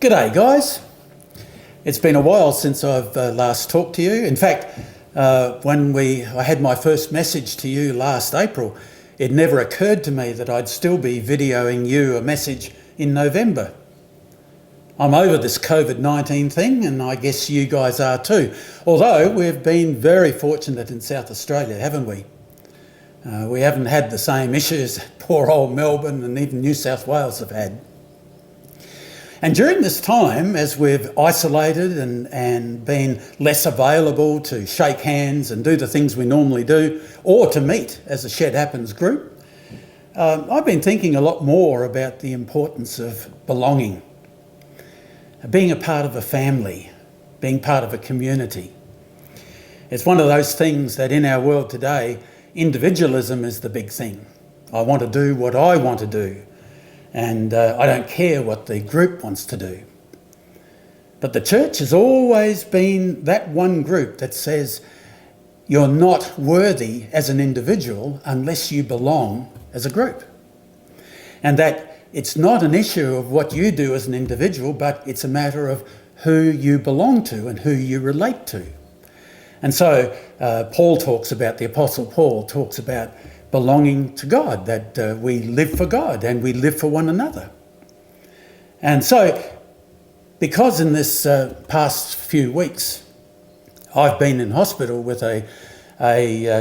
G'day guys. It's been a while since I've last talked to you. In fact, when I had my first message to you last April, it never occurred to me that I'd still be videoing you a message in November. I'm over this COVID-19 thing, and I guess you guys are too. Although we've been very fortunate in South Australia, haven't we? We haven't had the same issues that poor old Melbourne and even New South Wales have had. And during this time, as we've isolated and been less available to shake hands and do the things we normally do, or to meet as a Shed Happens group, I've been thinking a lot more about the importance of belonging, being a part of a family, being part of a community. It's one of those things that in our world today, individualism is the big thing. I want to do what I want to do. And I don't care what the group wants to do. But the church has always been that one group that says you're not worthy as an individual unless you belong as a group. And that it's not an issue of what you do as an individual, but it's a matter of who you belong to and who you relate to. And so the Apostle Paul talks about belonging to God, that we live for God and we live for one another. And so, because in this past few weeks, I've been in hospital with a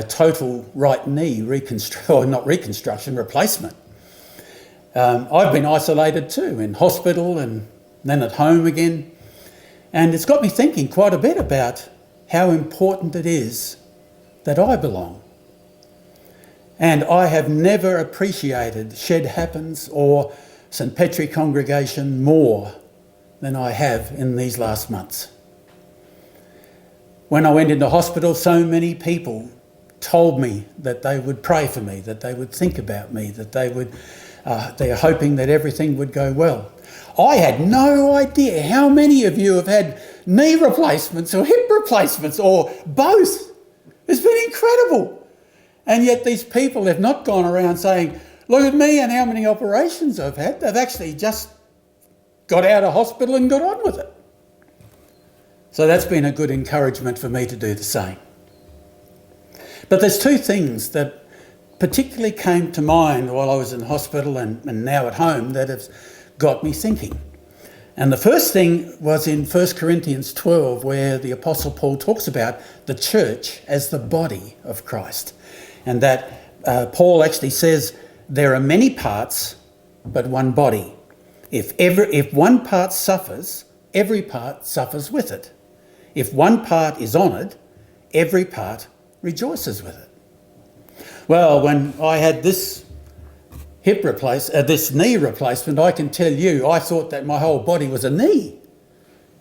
total right knee replacement. I've been isolated too, in hospital and then at home again. And it's got me thinking quite a bit about how important it is that I belong. And I have never appreciated Shed Happens or St Petri congregation more than I have in these last months. When I went into hospital, so many people told me that they would pray for me, that they would think about me, that they're hoping that everything would go well. I had no idea how many of you have had knee replacements or hip replacements or both. It's been incredible. And yet these people have not gone around saying, look at me and how many operations I've had. They've actually just got out of hospital and got on with it. So that's been a good encouragement for me to do the same. But there's two things that particularly came to mind while I was in hospital and now at home that have got me thinking. And the first thing was in 1 Corinthians 12, where the Apostle Paul talks about the church as the body of Christ. And that Paul actually says there are many parts, but one body. If one part suffers, every part suffers with it. If one part is honoured, every part rejoices with it. Well, when I had this knee replacement, I can tell you, I thought that my whole body was a knee.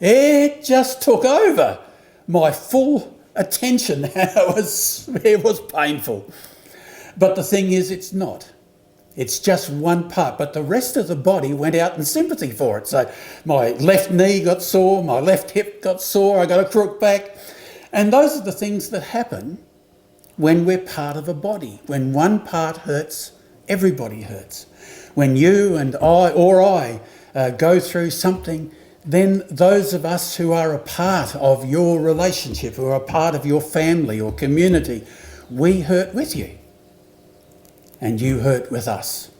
It just took over my full attention. It was painful. But the thing is, it's not. It's just one part, but the rest of the body went out in sympathy for it. So my left knee got sore, my left hip got sore, I got a crook back. And those are the things that happen when we're part of a body. When one part hurts, everybody hurts. When you and I go through something, then those of us who are a part of your relationship, who are a part of your family or community, we hurt with you. And you hurt with us.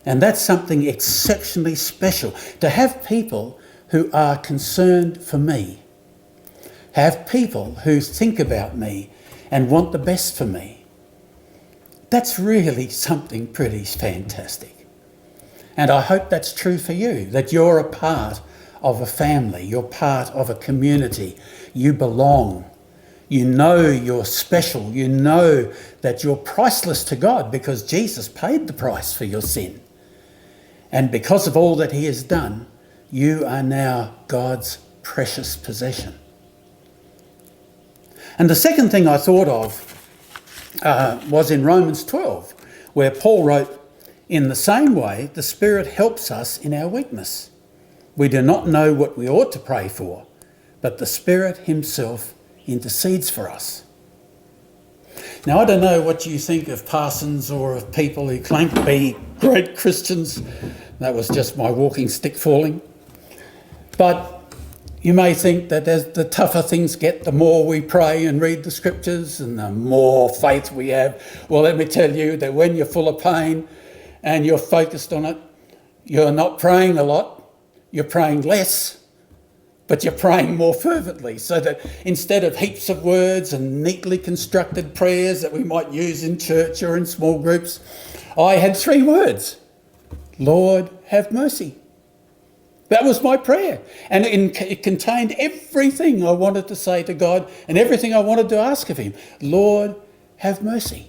And that's something exceptionally special, to have people who are concerned for me, have people who think about me and want the best for me. That's really something pretty fantastic. And I hope that's true for you, that you're a part of a family, you're part of a community, you belong. You know you're special, you know that you're priceless to God because Jesus paid the price for your sin. And because of all that he has done, you are now God's precious possession. And the second thing I thought of was in Romans 12, where Paul wrote, "In the same way, the Spirit helps us in our weakness. We do not know what we ought to pray for, but the Spirit himself intercedes for us." Now, I don't know what you think of parsons or of people who claim to be great Christians. That was just my walking stick falling. But you may think that as the tougher things get, the more we pray and read the scriptures and the more faith we have. Well, let me tell you that when you're full of pain and you're focused on it, you're not praying a lot, you're praying less, but you're praying more fervently, so that instead of heaps of words and neatly constructed prayers that we might use in church or in small groups, I had 3 words: Lord, have mercy. That was my prayer. And it contained everything I wanted to say to God and everything I wanted to ask of him. Lord, have mercy.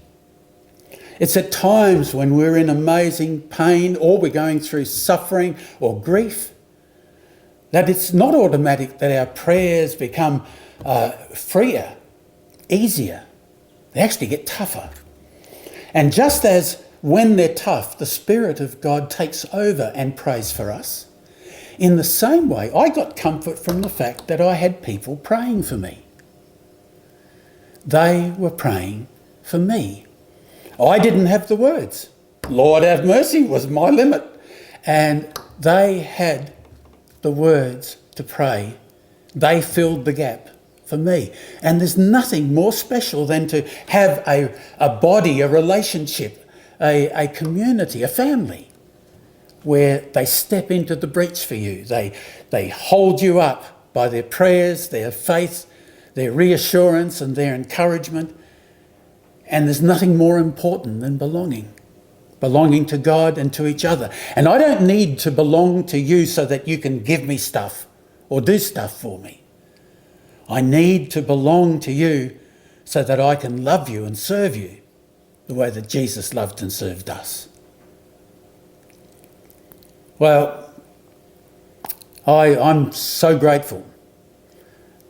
It's at times when we're in amazing pain or we're going through suffering or grief that it's not automatic that our prayers become freer, easier. They actually get tougher. And just as when they're tough, the Spirit of God takes over and prays for us, in the same way, I got comfort from the fact that I had people praying for me. They were praying for me. I didn't have the words. Lord, have mercy was my limit. And they had the words to pray. They filled the gap for me. And there's nothing more special than to have a body, a relationship, a community, a family, where they step into the breach for you. They hold you up by their prayers, their faith, their reassurance and their encouragement. And there's nothing more important than belonging to God and to each other. And I don't need to belong to you so that you can give me stuff or do stuff for me. I need to belong to you so that I can love you and serve you the way that Jesus loved and served us. Well, I'm so grateful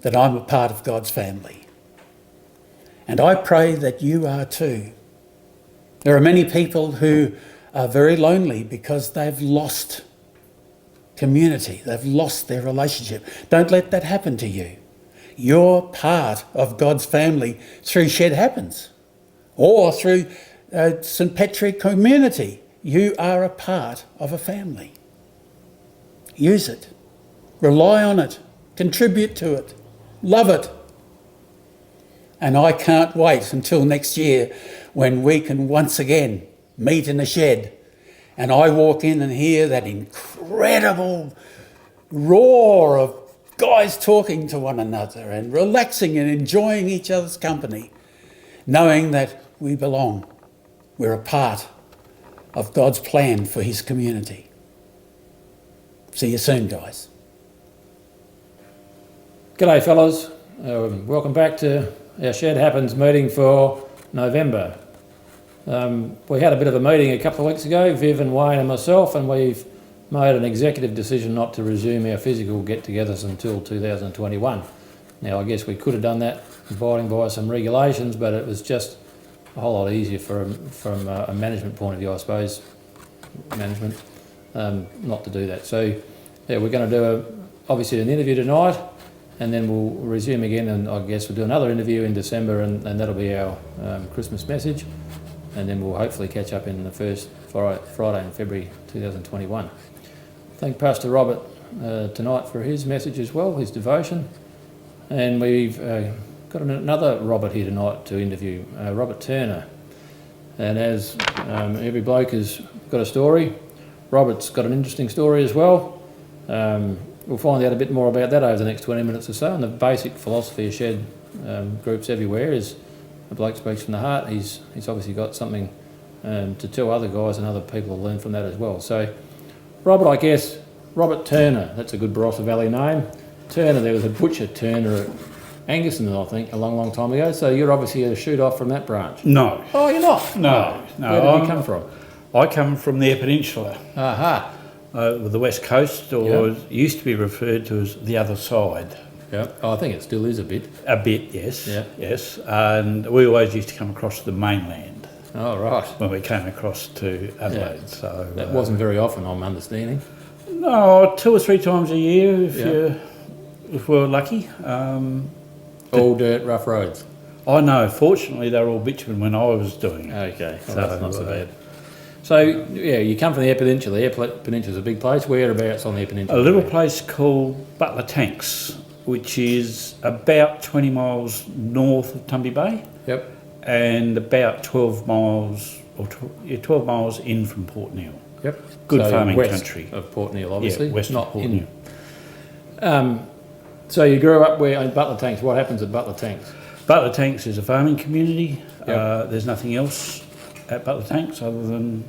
that I'm a part of God's family. And I pray that you are too. There are many people who are very lonely because they've lost community. They've lost their relationship. Don't let that happen to you. You're part of God's family through Shed Happens or through St. Petri community. You are a part of a family. Use it. Rely on it. Contribute to it. Love it. And I can't wait until next year when we can once again meet in a shed and I walk in and hear that incredible roar of guys talking to one another and relaxing and enjoying each other's company, knowing that we belong. We're a part of God's plan for his community. See you soon, guys. G'day, fellas. Welcome back to our Shed Happens meeting for November. We had a bit of a meeting a couple of weeks ago, Viv and Wayne and myself, and we've made an executive decision not to resume our physical get-togethers until 2021. Now, I guess we could have done that abiding by some regulations, but it was just a whole lot easier from a management point of view, I suppose, not to do that. So, yeah, we're going to do obviously an interview tonight, and then we'll resume again, and I guess we'll do another interview in December, and that'll be our Christmas message, and then we'll hopefully catch up in the first Friday in February 2021. Thank Pastor Robert tonight for his message as well, his devotion, and we've got another Robert here tonight to interview, Robert Turner. And as every bloke has got a story, Robert's got an interesting story as well. We'll find out a bit more about that over the next 20 minutes or so. And the basic philosophy of Shed groups everywhere is a bloke speaks from the heart. He's obviously got something to tell other guys, and other people will learn from that as well. So Robert, I guess, Robert Turner, that's a good Barossa Valley name. Turner, there was a butcher Turner at Anguston, I think, a long time ago. So you're obviously a shoot off from that branch. No. Oh, you're not? No. Where did you come from? I come from the Peninsula. Aha. The West Coast, or used to be referred to as the other side. Yeah. Oh, I think it still is a bit. A bit, yes. Yeah. Yes. And we always used to come across to the mainland. Oh, right. When we came across to Adelaide. Yeah. So that wasn't very often, I'm understanding. No, 2 or 3 times a year if we're lucky. All dirt, rough roads. I know. Fortunately, they were all bitumen when I was doing it. Okay, well, that's not so bad. So, yeah, you come from the Eyre Peninsula. The Eyre Peninsula is a big place. Whereabouts on the Eyre Peninsula? A little place called Butler Tanks, which is about 20 miles north of Tumby Bay Yep. and about 12 miles 12 miles in from Port Neal. Yep. Good So farming west country. of Port Neal, obviously. Yeah, west not of Port in. Neal. So you grew up where at Butler Tanks. What happens at Butler Tanks? Butler Tanks is a farming community. Yep. There's nothing else at Butler Tanks other than,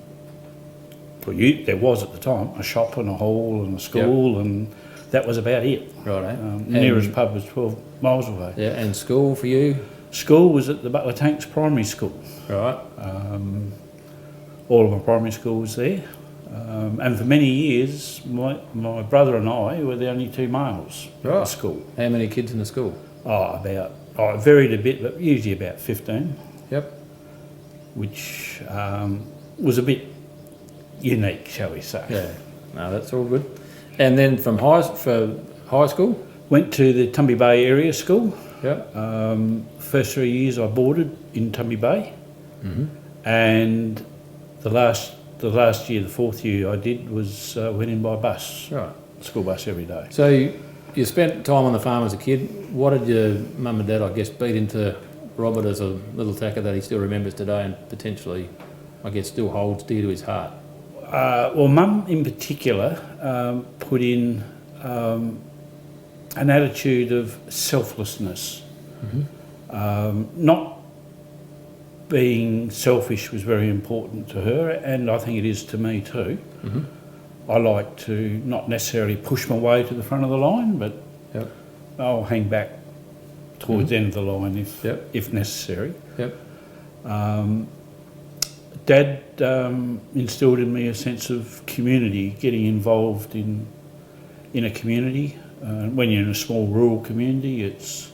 there was at the time, a shop and a hall and a school, and that was about it. Right. Nearest pub was 12 miles away. Yeah, and school for you? School was at the Butler Tanks Primary School. Right. All of my primary school was there. And for many years, my brother and I were the only two males at the Right. school. How many kids in the school? It varied a bit, but usually about 15, Yep. which was a bit unique, shall we say. Yeah. No, that's all good. And then for high school? Went to the Tumby Bay area school. Yep. First 3 years I boarded in Tumby Bay, and the last year, the fourth year I did was went in by bus, Right. school bus every day. So you spent time on the farm as a kid. What did your mum and dad, I guess, beat into Robert as a little tacker that he still remembers today and potentially, I guess, still holds dear to his heart? Well, Mum in particular put in an attitude of selflessness. Not being selfish was very important to her, and I think it is to me too. I like to not necessarily push my way to the front of the line, but Yep. I'll hang back towards the end of the line if necessary. Yep. Dad instilled in me a sense of community, getting involved in a community. When you're in a small rural community, it's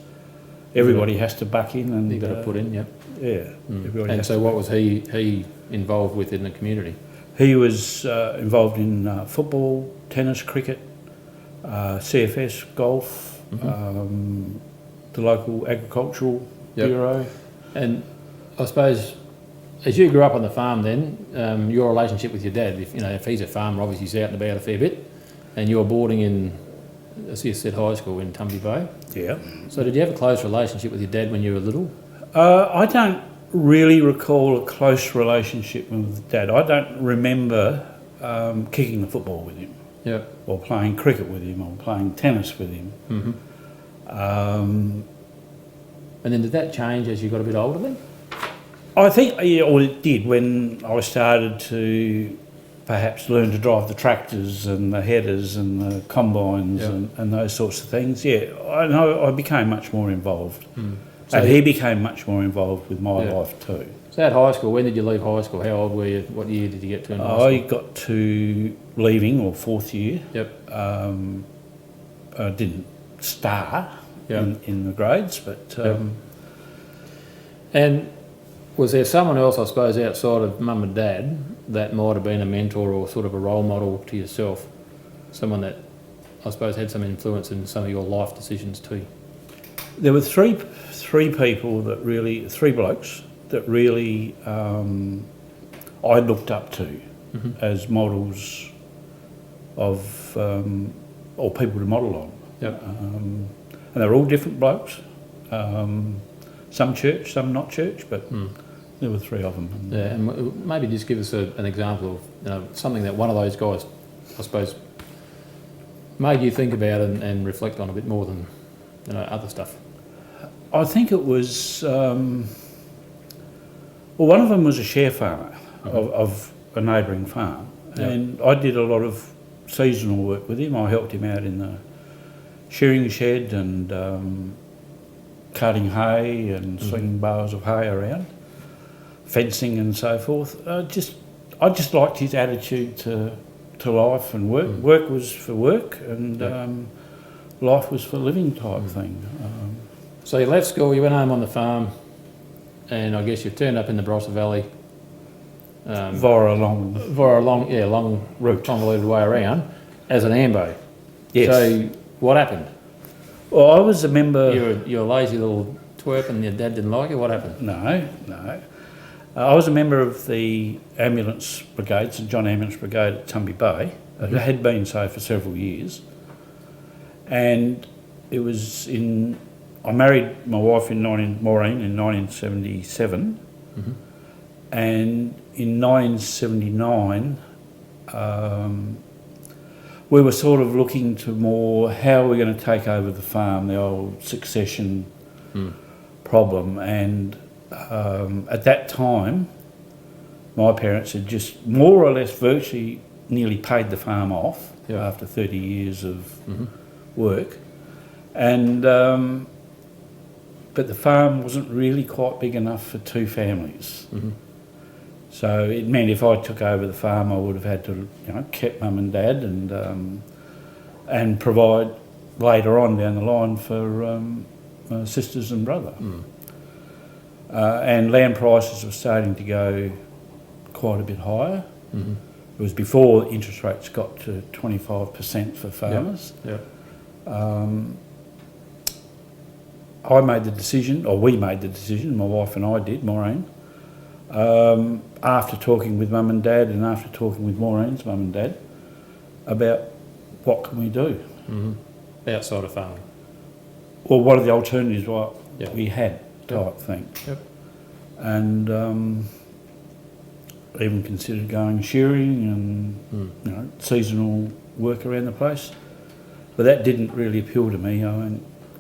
everybody has to buck in, and You've got to put in, yep. Yeah. Everybody And has so what was he involved with in the community? He was involved in football, tennis, cricket, CFS, golf, the local agricultural bureau. And I suppose as you grew up on the farm then, your relationship with your dad, if he's a farmer, obviously he's out and about a fair bit, and you're boarding in, as you said, high school in Tumby Bay. Yeah. So did you have a close relationship with your dad when you were little? I don't really recall a close relationship with Dad. I don't remember kicking the football with him, or playing cricket with him, or playing tennis with him. And then did that change as you got a bit older then? I think, or it did when I started to perhaps learn to drive the tractors and the headers and the combines and those sorts of things. Yeah, I know I became much more involved. So And he became much more involved with my life too. So at high school, when did you leave high school? How old were you? What year did you get to in high school? I got to leaving, or fourth year. Yep. I didn't star in the grades, but... And was there someone else, I suppose, outside of mum and dad that might have been a mentor or sort of a role model to yourself? Someone that, I suppose, had some influence in some of your life decisions too? There were three people that really, three blokes that really I looked up to as models of, or people to model on. Yep. And they were all different blokes. Some church, some not church, but there were three of them. Yeah, and maybe just give us an example of something that one of those guys, I suppose, made you think about and reflect on a bit more than other stuff. I think it was, well, one of them was a share farmer of a neighbouring farm, and I did a lot of seasonal work with him. I helped him out in the shearing shed and cutting hay and slinging bales of hay around, fencing and so forth. I just liked his attitude to life and work. Work was for work, and life was for living type thing. So you left school, you went home on the farm, and I guess you turned up in the Barossa Valley via a long route, convoluted way around as an ambo. Yes. So what happened? Well, I was a member. You're a lazy little twerp, and your dad didn't like you. What happened? No. I was a member of the ambulance brigade, St John Ambulance Brigade at Tumby Bay. It had been so for several years. And it was I married my wife Maureen in 1977. Mm-hmm. And in 1979, we were sort of looking to more how we're going to take over the farm, the old succession problem. And at that time, my parents had just more or less virtually nearly paid the farm off after 30 years of work. And but the farm wasn't really quite big enough for two families. Mm-hmm. So it meant if I took over the farm, I would have had to, keep mum and dad and provide later on down the line for sisters and brother. And land prices were starting to go quite a bit higher. Mm-hmm. It was before interest rates got to 25% for farmers. Yep. I made the decision, or we made the decision, my wife and I did, Maureen, after talking with mum and dad and after talking with Maureen's mum and dad about what can we do. Mm-hmm. Outside of farming. Well, what are the alternatives we had type thing. Yep. And even considered going shearing and seasonal work around the place. But that didn't really appeal to me.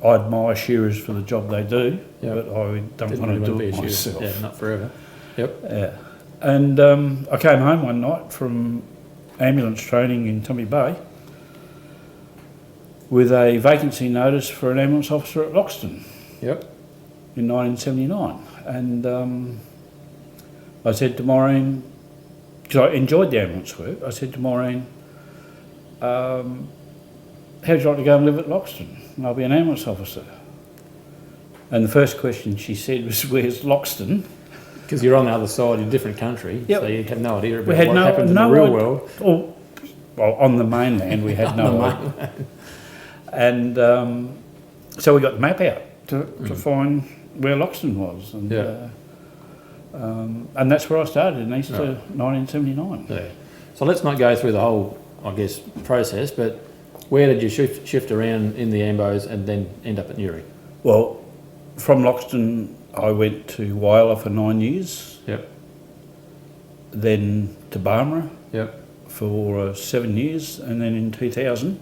I admire shearers for the job they do, but I don't want to do it myself. Yeah, not forever. Yep. Yeah. And I came home one night from ambulance training in Tumby Bay with a vacancy notice for an ambulance officer at Loxton. Yep. In 1979. And I said to Maureen, because I enjoyed the ambulance work, I said to Maureen, how would you like to go and live at Loxton? And I'll be an ambulance officer. And the first question she said was, where's Loxton? Because you're on the other side in a different country, so you have no idea about what happens in the real world. Well, on the mainland we had no idea. And so we got the map out to find where Loxton was. And that's where I started in Easter 1979. Yeah. So let's not go through the whole, process, but where did you shift around in the Ambos and then end up at Newry? Well, from Loxton I went to Whyalla for 9 years. Yep. Then to Barmera. Yep. For 7 years, and then in 2000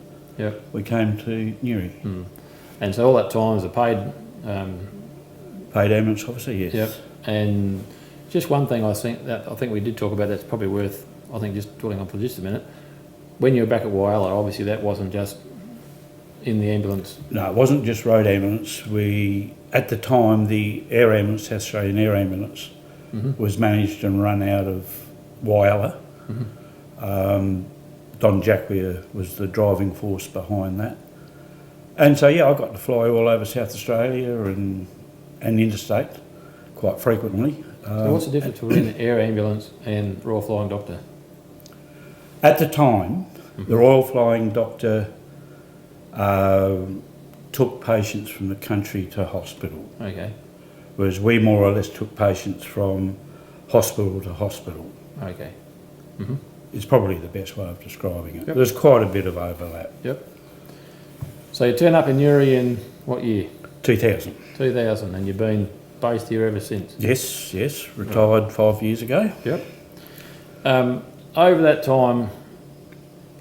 we came to Newry. And so all that time as a paid ambulance officer, yes. Yep. And just one thing I think we did talk about that's probably worth just dwelling on for just a minute. When you were back at Whyalla, obviously that wasn't just in the ambulance. No, it wasn't just road ambulance. At the time, the Air Ambulance, South Australian Air Ambulance, was managed and run out of Whyalla. Don Jacquia was the driving force behind that. And so, I got to fly all over South Australia and interstate quite frequently. So what's the difference between the Air Ambulance and Royal Flying Doctor? At the time, the Royal Flying Doctor took patients from the country to hospital. Okay. Whereas we more or less took patients from hospital to hospital. Okay. It's probably the best way of describing it. Yep. There's quite a bit of overlap. Yep. So you turn up in Newry in what year? 2000. 2000, and you've been based here ever since? Yes. Retired 5 years ago. Yep. Over that time,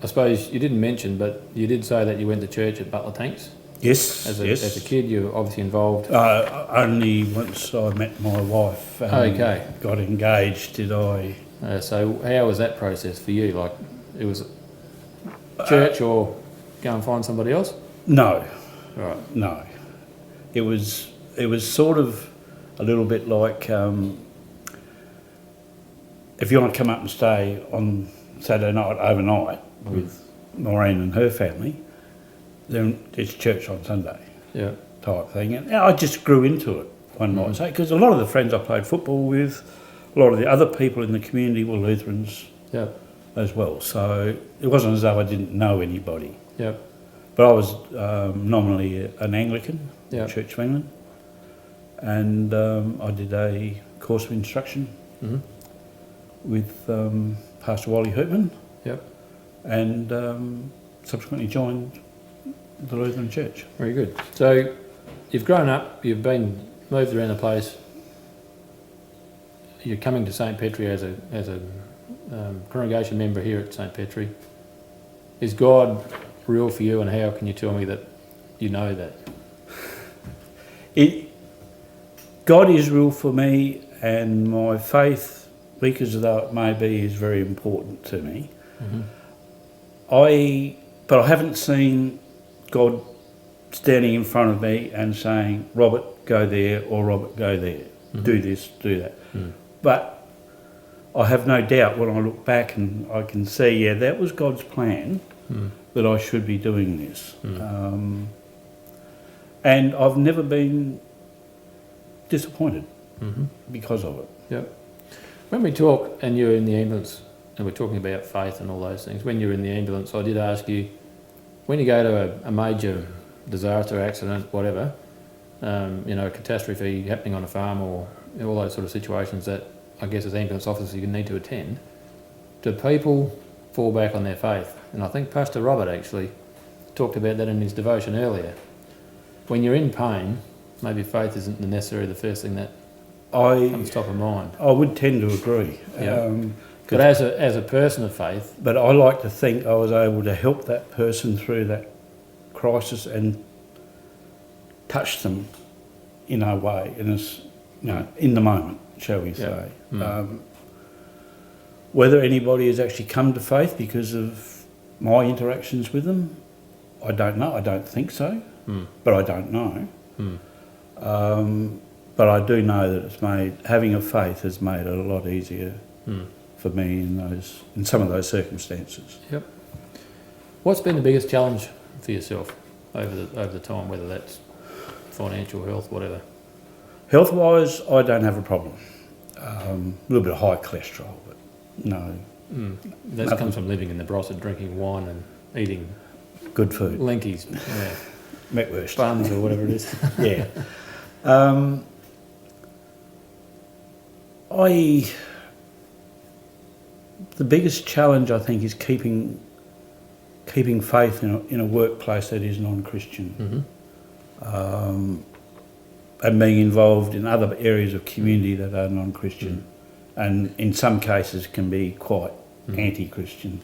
I suppose you didn't mention, but you did say that you went to church at Butler Tanks. Yes. As a kid, you were obviously involved. Only once I met my wife and got engaged did I. So how was that process for you? Like, it was church or go and find somebody else? No. Right. No. It was sort of a little bit like if you want to come up and stay on Saturday night overnight with Maureen and her family, then it's church on Sunday. Yeah. Type thing. And I just grew into it, one might say, because a lot of the friends I played football with, a lot of the other people in the community were Lutherans as well. So it wasn't as though I didn't know anybody. Yep. But I was nominally an Anglican, Church of England, and I did a course of instruction Mhm. with Pastor Wally Hoopman, Yep. and subsequently joined the Lutheran Church. Very good. So you've grown up, you've been moved around the place. You're coming to St. Petri as a congregation member here at St. Petri. Is God real for you, and how can you tell me that you know that? God is real for me, and my faith, weak as though it may be, is very important to me. Mm-hmm. But I haven't seen God standing in front of me and saying, Robert, go there, or Robert, go there. Mm-hmm. Do this, do that. Mm. But I have no doubt when I look back and I can see, yeah, that was God's plan, that I should be doing this. And I've never been disappointed because of it. Yep. When we talk, and you're in the ambulance, and we're talking about faith and all those things, when you're in the ambulance, I did ask you, when you go to a major disaster, accident, whatever, a catastrophe happening on a farm or all those sort of situations that I guess as ambulance officers you need to attend, do people fall back on their faith? And I think Pastor Robert actually talked about that in his devotion earlier. When you're in pain, maybe faith isn't necessarily the first thing that comes top of mind. I would tend to agree. Yeah. But as a person of faith... But I like to think I was able to help that person through that crisis and touch them in a way, in the moment, shall we say. Whether anybody has actually come to faith because of my interactions with them, I don't know. I don't think so, but I don't know. But I do know that having a faith has made it a lot easier for me in some of those circumstances. Yep. What's been the biggest challenge for yourself over the time, whether that's financial, health, whatever? Health-wise, I don't have a problem. A little bit of high cholesterol, but no. That comes from living in the Barossa, drinking wine and eating good food. Linkies, Metwurst. buns or whatever it is. Yeah. The biggest challenge, I think, is keeping faith in a workplace that is non-Christian, and being involved in other areas of community that are non-Christian, and in some cases can be quite anti-Christian.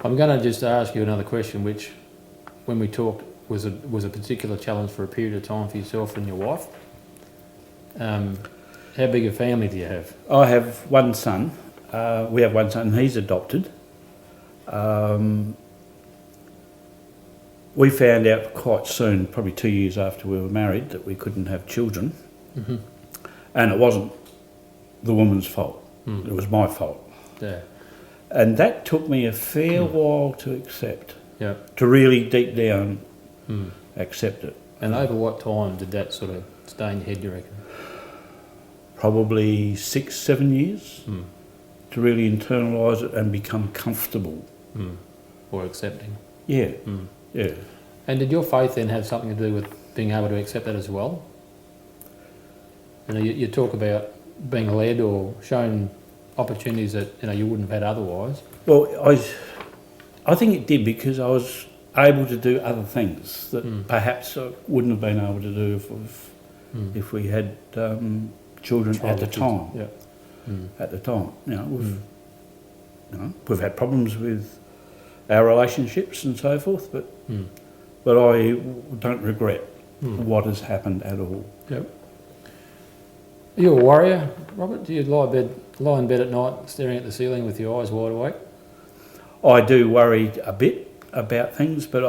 I'm going to just ask you another question, which, when we talked, was a particular challenge for a period of time for yourself and your wife. How big a family do you have? I have one son. We have one son, and he's adopted. We found out quite soon, probably 2 years after we were married, that we couldn't have children. And it wasn't the woman's fault. It was my fault. Yeah. And that took me a fair while to accept, Yeah. to really deep down accept it. And over what time did that sort of stay in your head, do you reckon? Probably 6-7 years to really internalise it and become comfortable. Or accepting? Yeah, yeah. And did your faith then have something to do with being able to accept that as well? You talk about being led or shown opportunities that you wouldn't have had otherwise. Well, I think it did, because I was able to do other things that perhaps I wouldn't have been able to do if we had children at the time. Yeah. At the time, we've had problems with our relationships and so forth, but I don't regret what has happened at all. Yep. Are you a warrior, Robert? Do you lie in bed at night staring at the ceiling with your eyes wide awake? I do worry a bit about things, but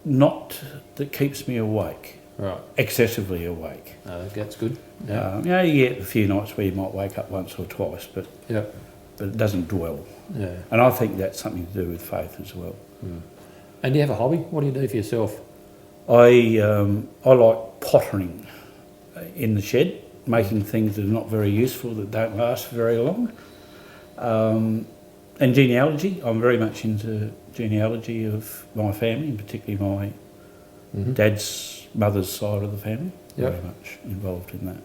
that keeps me awake. Right. Excessively awake. That's good. Yeah. You get a few nights where you might wake up once or twice, but it doesn't dwell. Yeah. And I think that's something to do with faith as well. And do you have a hobby? What do you do for yourself? I like pottering in the shed, making things that are not very useful, that don't last very long. And genealogy. I'm very much into genealogy of my family, and particularly my dad's mother's side of the family. Yep. Very much involved in that.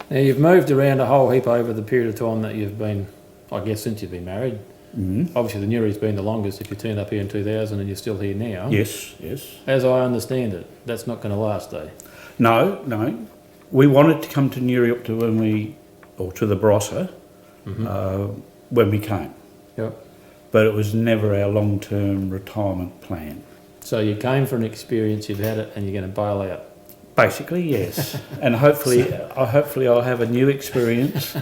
Now, you've moved around a whole heap over the period of time that you've been, I guess, since you've been married. Mm-hmm. Obviously, the Newry's been the longest if you turned up here in 2000 and you're still here now. Yes. As I understand it, that's not going to last, though. No. We wanted to come to Newry up to to the Barossa when we came. Yep. But it was never our long-term retirement plan. So you came for an experience, you've had it, and you're going to bail out. Basically, yes. And hopefully I'll have a new experience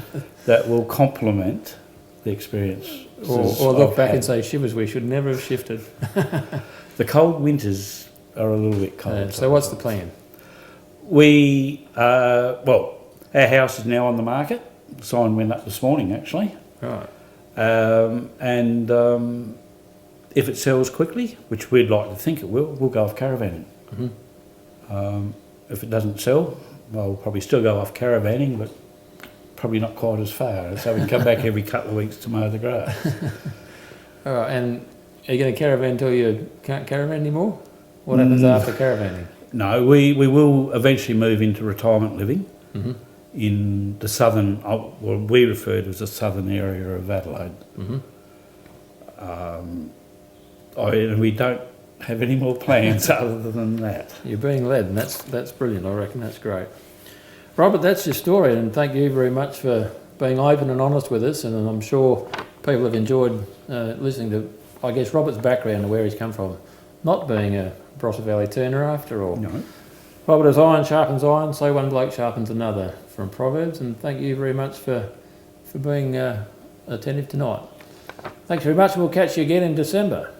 that will complement the experience. Or look back and say, shivers, we should never have shifted. The cold winters are a little bit cold. So what's the plan? Our house is now on the market. The sign went up this morning, actually. Right. If it sells quickly, which we'd like to think it will, we'll go off caravanning. Mm-hmm. If it doesn't sell, well, we'll probably still go off caravanning, but probably not quite as far. So we can come back every couple of weeks to mow the grass. All right, and are you going to caravan until you can't caravan anymore? What happens after caravanning? No, we will eventually move into retirement living Mm-hmm. in the southern, we refer to as the southern area of Adelaide. Mm-hmm. And we don't have any more plans other than that. You're being led, and that's brilliant. I reckon that's great. Robert, that's your story, and thank you very much for being open and honest with us. And I'm sure people have enjoyed listening to, I guess, Robert's background and where he's come from, not being a Barossa Valley turner after all. No. Robert, as iron sharpens iron, so one bloke sharpens another, from Proverbs. And thank you very much for being attentive tonight. Thanks very much, and we'll catch you again in December.